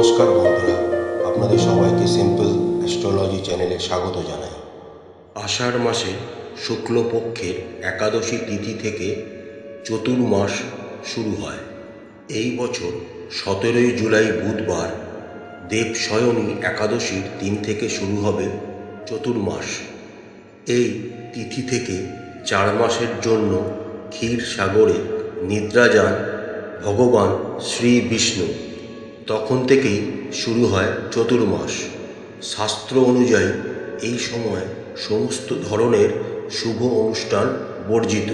নমস্কার বন্ধুরা, আপনাদের সবাইকে সিম্পল অ্যাস্ট্রোলজি চ্যানেলে স্বাগত জানাই। আষাঢ় মাসে শুক্লপক্ষের একাদশী তিথি থেকে চতুর্মাস শুরু হয়। এই বছর 17 জুলাই বুধবার দেবশয়নী একাদশীর দিন থেকে শুরু হবে চতুর্মাস। এই তিথি থেকে 4 মাসের জন্য ক্ষীর সাগরে নিদ্রা যান ভগবান শ্রী বিষ্ণু। তখন থেকেই শুরু হয় চতুর্মাস। শাস্ত্র অনুযায়ী এই সময় সমস্ত ধরনের শুভ অনুষ্ঠান বর্জিত।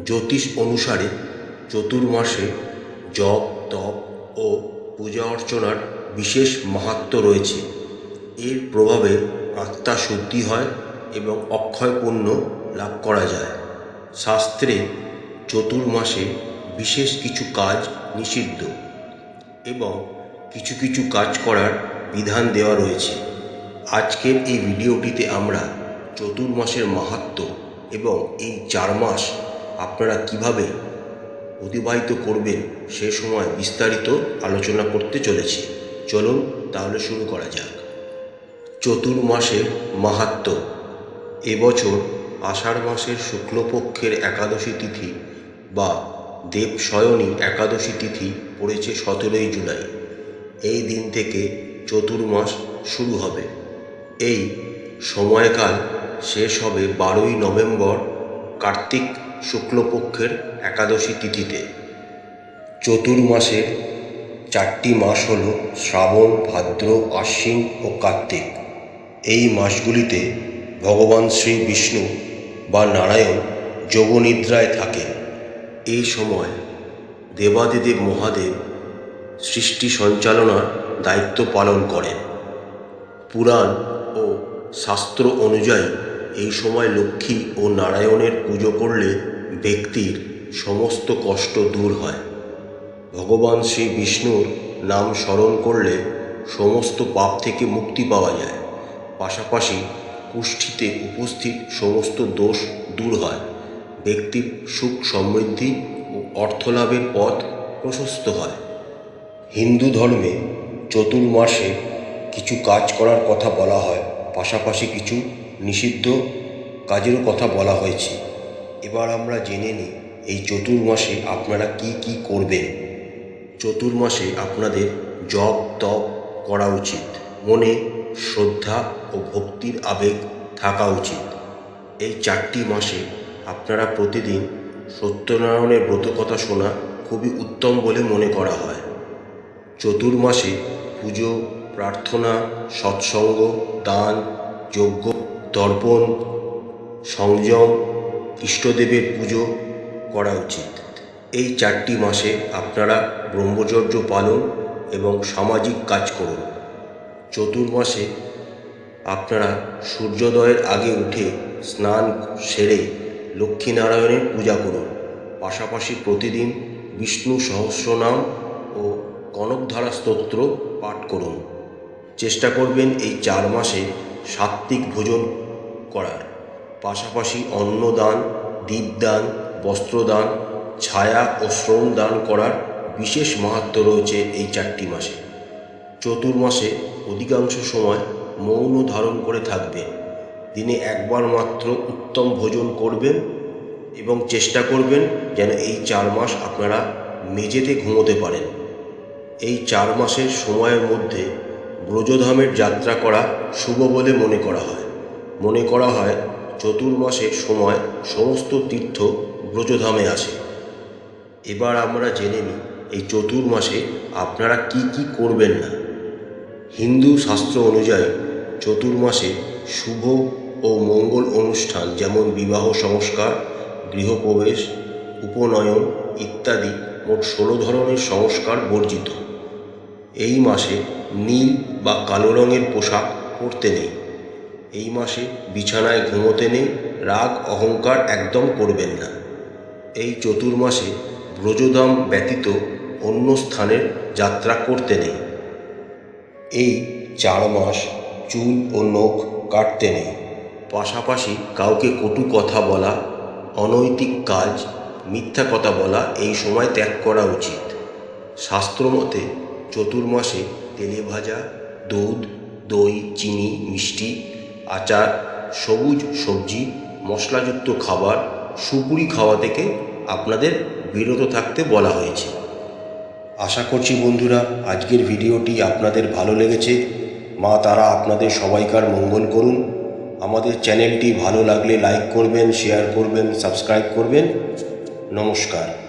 জ্যোতিষ অনুসারে চতুর্মাসে জপ তপ ও পূজা অর্চনার বিশেষ মাহাত্ম্য রয়েছে। এর প্রভাবে আত্মা শুদ্ধি হয় এবং অক্ষয় পুণ্য লাভ করা যায়। শাস্ত্রে চতুর্মাসে বিশেষ কিছু কাজ নিষিদ্ধ এবং কিছু কিছু কাজ করার বিধান দেওয়া রয়েছে। আজকের এই ভিডিওটিতে আমরা চতুর্মাসের মাহাত্ম্য এবং এই 4 মাস আপনারা কিভাবে অতিবাহিত করবেন সে সময় বিস্তারিত আলোচনা করতে চলেছি। চলুন তাহলে শুরু করা যাক। চতুর্মাসের মাহাত্ম্য। এবছর আষাঢ় মাসের শুক্লপক্ষের একাদশী তিথি বা দেবশয়নী একাদশী তিথি পড়েছে 17 জুলাই। এই দিন থেকে চতুর্মাস শুরু হবে। এই সময়কাল শেষ হবে 12 নভেম্বর কার্তিক শুক্লপক্ষের একাদশী তিথিতে। চতুর্মাসের 4টি মাস হল শ্রাবণ, ভাদ্র, আশ্বিন ও কার্তিক। এই মাসগুলিতে ভগবান শ্রী বিষ্ণু বা নারায়ণ যোগনিদ্রায় থাকেন। এই সময় দেবাদিদেব মহাদেব সৃষ্টি সঞ্চালনার দায়িত্ব পালন করেন। পুরাণ ও শাস্ত্র অনুযায়ী এই সময় লক্ষ্মী ও নারায়ণের পুজো করলে ব্যক্তির সমস্ত কষ্ট দূর হয়। ভগবান শ্রী বিষ্ণুর নাম স্মরণ করলে সমস্ত পাপ থেকে মুক্তি পাওয়া যায়। পাশাপাশি কুষ্ঠিতে উপস্থিত সমস্ত দোষ দূর হয়। ব্যক্তির সুখ সমৃদ্ধি ও অর্থলাভের পথ প্রশস্ত হয়। হিন্দু ধর্মে চতুর্মাসে কিছু কাজ করার কথা বলা হয়, পাশাপাশি কিছু নিষিদ্ধ কাজেরও কথা বলা হয়েছে। এবার আমরা জেনে নিই এই চতুর্মাসে আপনারা কি কি করবেন। চতুর্মাসে আপনাদের জপ তপ করা উচিত। মনে শ্রদ্ধা ও ভক্তির আবেগ থাকা উচিত। এই 4টি মাসে আপনারা প্রতিদিন সত্যনারায়ণের ব্রতকথা শোনা খুবই উত্তম বলে মনে করা হয়। চতুর্মাসে পুজো, প্রার্থনা, সৎসঙ্গ, দান, যজ্ঞ, তর্পণ, সংযম, ইষ্টদেবের পুজো করা উচিত। এই 4টি মাসে আপনারা ব্রহ্মচর্য পালন এবং সামাজিক কাজ করুন। চতুর্মাসে আপনারা সূর্যোদয়ের আগে উঠে স্নান সেরে লক্ষ্মীনারায়ণের পূজা করুন। পাশাপাশি প্রতিদিন বিষ্ণু সহস্রনাম ও কনকধারা স্তোত্র পাঠ করুন। চেষ্টা করবেন এই 4 মাসে সাত্ত্বিক ভোজন করার। পাশাপাশি অন্নদান, দীপদান, বস্ত্রদান, ছায়া ও শ্রম দান করার বিশেষ মাহাত্ম্য রয়েছে এই 4টি মাসে। চতুর্মাসে অধিকাংশ সময় মৌন ধারণ করে থাকবেন। দিনে একবার মাত্র উত্তম ভোজন করবেন এবং চেষ্টা করবেন যেন এই 4 মাস আপনারা মেঝেতে ঘুমোতে পারেন। এই 4 মাসের সময়ের মধ্যে ব্রজধামের যাত্রা করা শুভ বলে মনে করা হয় চতুর্মাসের সময় সমস্ত তীর্থ ব্রজধামে আসে। এবার আমরা জেনে নিই এই চতুর্মাসে আপনারা কি কি করবেন না। হিন্দু শাস্ত্র অনুযায়ী চতুর্মাসে শুভ ও মঙ্গল অনুষ্ঠান যেমন বিবাহ সংস্কার, গৃহপ্রবেশ, উপনয়ন ইত্যাদি মোট 16 ধরনের সংস্কার বর্জিত। এই মাসে নীল বা কালো রঙের পোশাক পরতে নেই। এই মাসে বিছানায় ঘুমোতে নেই। রাগ অহংকার একদম করবেন না। এই চতুর্মাসে ব্রজধাম ব্যতীত অন্য স্থানের যাত্রা করতে নেই। এই 4 মাস চুল ও নখ কাটতে নেই। পাশাপাশি কাউকে কটু কথা বলা, অনৈতিক কাজ, মিথ্যা কথা বলা এই সময় ত্যাগ করা উচিত। শাস্ত্রমতে চতুর্মাসে তেলে ভাজা, দুধ, দই, চিনি, মিষ্টি, আচার, সবুজ সবজি, মশলাযুক্ত খাবার, সুপুরি খাওয়া থেকে আপনাদের বিরত থাকতে বলা হয়েছে। আশা করছি বন্ধুরা আজকের ভিডিওটি আপনাদের ভালো লেগেছে। মা তারা আপনাদের সবাইকার মঙ্গল করুন। আমাদের চ্যানেলটি ভালো লাগলে লাইক করবেন, শেয়ার করবেন, সাবস্ক্রাইব করবেন। নমস্কার।